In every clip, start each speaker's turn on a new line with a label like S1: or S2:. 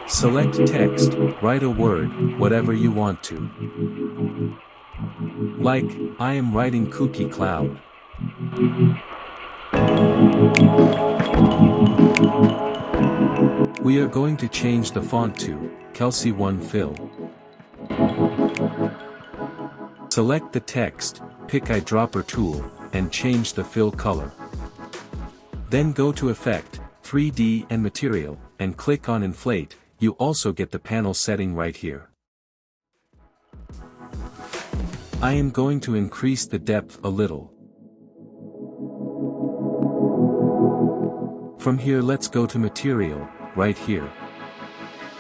S1: Select text, write a word, whatever you want to. Like, I am writing kooky cloud. We are going to change the font to Kelsey 1 Fill. Select the text, pick eyedropper tool, and change the fill color. Then go to Effect, 3D and Material, and click on Inflate. You also get the panel setting right here. I am going to increase the depth a little. From here let's go to Material, right here.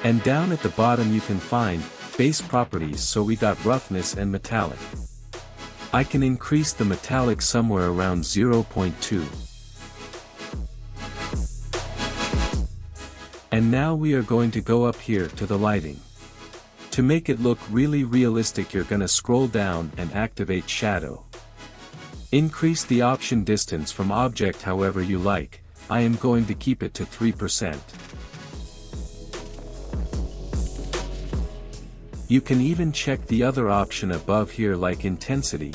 S1: And down at the bottom you can find base properties, so we got roughness and metallic. I can increase the metallic somewhere around 0.2. And now we are going to go up here to the lighting. To make it look really realistic you're gonna scroll down and activate shadow. Increase the option distance from object however you like. I am going to keep it to 3%. You can even check the other option above here like intensity,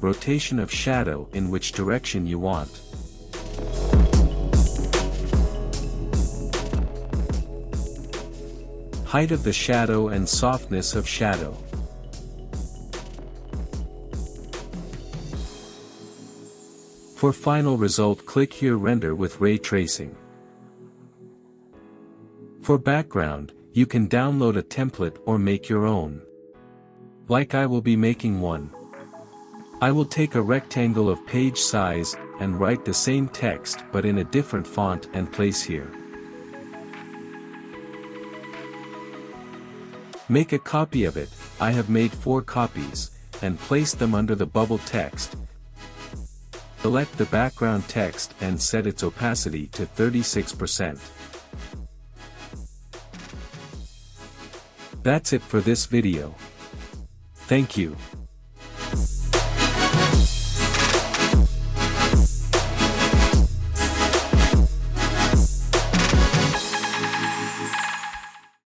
S1: rotation of shadow in which direction you want. Height of the shadow and softness of shadow. For final result click here Render with Ray Tracing. For background, you can download a template or make your own. Like I will be making one. I will take a rectangle of page size, and write the same text but in a different font and place here. Make a copy of it, I have made 4 copies, and place them under the bubble text. Select the background text and set its opacity to 36%. That's it for this video. Thank you.